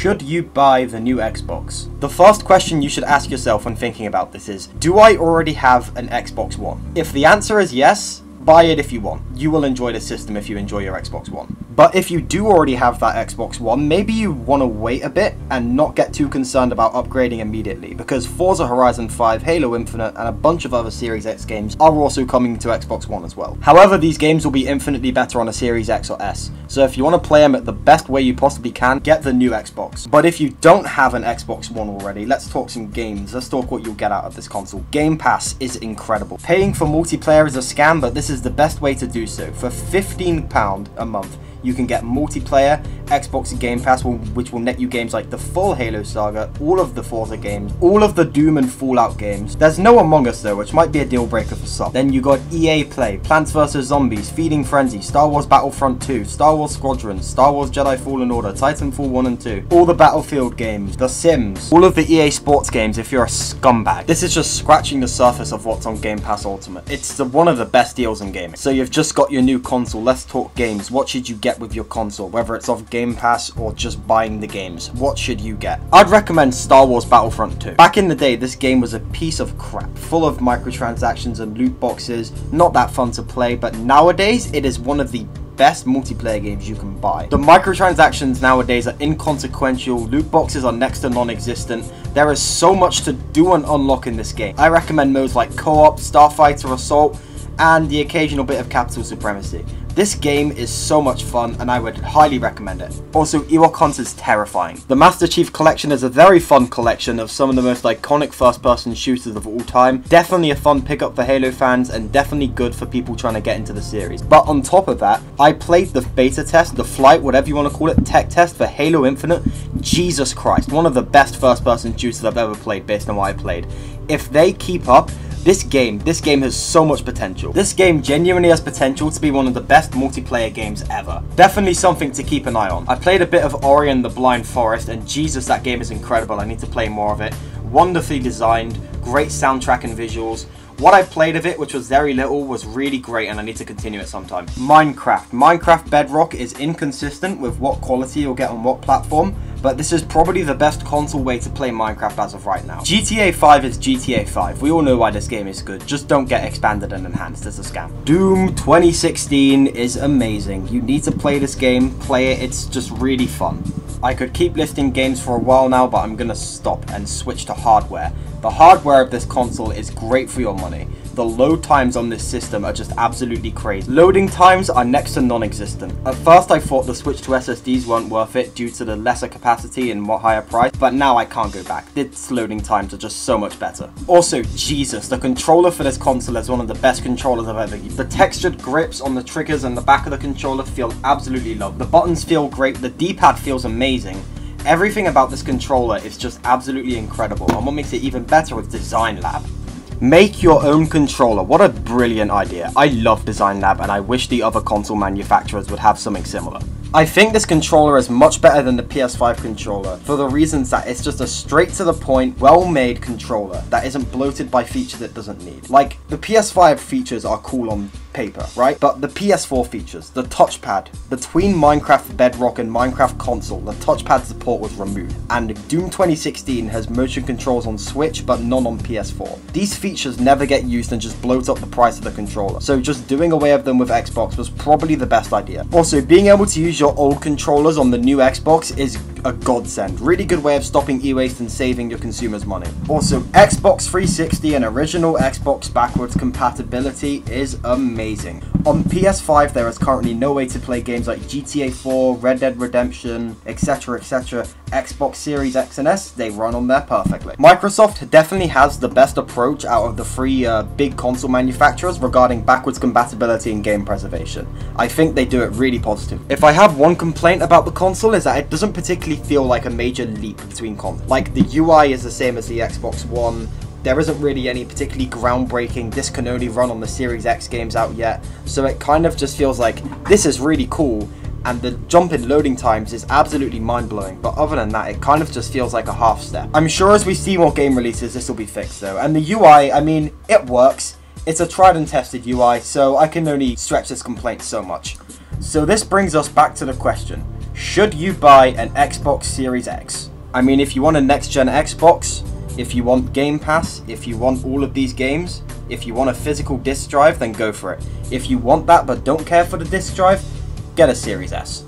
Should you buy the new Xbox? The first question you should ask yourself when thinking about this is, do I already have an Xbox One? If the answer is yes, buy it if you want. You will enjoy the system if you enjoy your Xbox One. But if you do already have that Xbox One, maybe you want to wait a bit and not get too concerned about upgrading immediately, because Forza Horizon 5, Halo Infinite, and a bunch of other Series X games are also coming to Xbox One as well. However, these games will be infinitely better on a Series X or S, so if you want to play them at the best way you possibly can, get the new Xbox. But if you don't have an Xbox One already, let's talk some games. Let's talk what you'll get out of this console. Game Pass is incredible. Paying for multiplayer is a scam, but this is the best way to do so. For £15 a month, you can get multiplayer, Xbox Game Pass, which will net you games like the full Halo saga, all of the Forza games, all of the Doom and Fallout games. There's no Among Us though, which might be a deal breaker for some. Then you got EA Play, Plants vs Zombies, Feeding Frenzy, Star Wars Battlefront 2, Star Wars Squadrons, Star Wars Jedi Fallen Order, Titanfall 1 and 2, all the Battlefield games, The Sims, all of the EA Sports games if you're a scumbag. This is just scratching the surface of what's on Game Pass Ultimate. It's one of the best deals in gaming. So you've just got your new console, let's talk games. What should you get with your console, whether it's off Game Pass or just buying the games? What should you get? I'd recommend Star Wars Battlefront 2. Back in the day, this game was a piece of crap, full of microtransactions and loot boxes, not that fun to play, but nowadays it is one of the best multiplayer games you can buy. The microtransactions nowadays are inconsequential, loot boxes are next to non-existent, there is so much to do and unlock in this game. I recommend modes like co-op, Starfighter Assault, and the occasional bit of Capital Supremacy. This game is so much fun and I would highly recommend it. Also, Ewok Hunt is terrifying. The Master Chief Collection is a very fun collection of some of the most iconic first-person shooters of all time. Definitely a fun pickup for Halo fans and definitely good for people trying to get into the series. But on top of that, I played the beta test, the flight, whatever you want to call it, tech test for Halo Infinite. Jesus Christ, one of the best first-person shooters I've ever played based on what I played. If they keep up, this game has so much potential. This game genuinely has potential to be one of the best multiplayer games ever. Definitely something to keep an eye on. I played a bit of Ori and the Blind Forest and Jesus, that game is incredible. I need to play more of it. Wonderfully designed, great soundtrack and visuals. What I played of it, which was very little, was really great and I need to continue it sometime. Minecraft Bedrock is inconsistent with what quality you'll get on what platform, but this is probably the best console way to play Minecraft as of right now. GTA 5 is GTA 5. We all know why this game is good. Just don't get expanded and enhanced. It's a scam. Doom 2016 is amazing. You need to play this game. Play it. It's just really fun. I could keep listing games for a while now, but I'm gonna stop and switch to hardware. The hardware of this console is great for your money. The load times on this system are just absolutely crazy. Loading times are next to non-existent. At first I thought the switch to SSDs weren't worth it due to the lesser capacity and higher price, but now I can't go back. Its loading times are just so much better. Also, Jesus, the controller for this console is one of the best controllers I've ever used. The textured grips on the triggers and the back of the controller feel absolutely lovely. The buttons feel great, the D-pad feels amazing. Everything about this controller is just absolutely incredible, and what makes it even better is Design Lab. Make your own controller. What a brilliant idea. I love Design Lab and I wish the other console manufacturers would have something similar. I think this controller is much better than the PS5 controller for the reasons that it's just a straight to the point, well-made controller that isn't bloated by features it doesn't need. Like, the PS5 features are cool on paper, right? But the PS4 features, the touchpad, between Minecraft Bedrock and Minecraft console, the touchpad support was removed. And Doom 2016 has motion controls on Switch, but none on PS4. These features never get used and just bloat up the price of the controller. So just doing away with them with Xbox was probably the best idea. Also, being able to use your old controllers on the new Xbox is a godsend. Really good way of stopping e-waste and saving your consumers money. Also, Xbox 360 and original Xbox backwards compatibility is amazing. On PS5 there is currently no way to play games like GTA 4, Red Dead Redemption, etc, etc. Xbox Series X and S, they run on there perfectly. Microsoft definitely has the best approach out of the three big console manufacturers regarding backwards compatibility and game preservation. I think they do it really positive. If I have one complaint about the console is that it doesn't particularly feel like a major leap between consoles. Like, the UI is the same as the Xbox One. There isn't really any particularly groundbreaking. This can only run on the Series X games out yet, so it kind of just feels like this is really cool, and the jump in loading times is absolutely mind-blowing, but other than that, it kind of just feels like a half step. I'm sure as we see more game releases, this will be fixed though, and the UI, I mean, it works. It's a tried and tested UI, so I can only stretch this complaint so much. So this brings us back to the question, Should you buy an Xbox Series X? I mean, if you want a next-gen Xbox, if you want Game Pass, if you want all of these games, if you want a physical disc drive, then go for it. If you want that but don't care for the disc drive, get a Series S.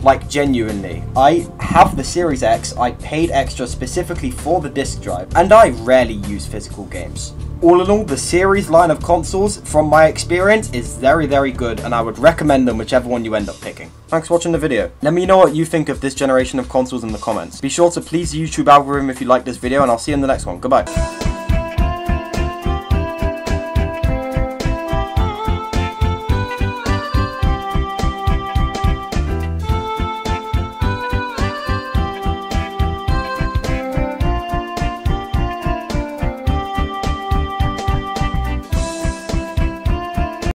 Like, genuinely, I have the Series X, I paid extra specifically for the disc drive, and I rarely use physical games. All in all, the Series line of consoles, from my experience, is very, very good, and I would recommend them whichever one you end up picking. Thanks for watching the video. Let me know what you think of this generation of consoles in the comments. Be sure to please the YouTube algorithm if you like this video, and I'll see you in the next one. Goodbye.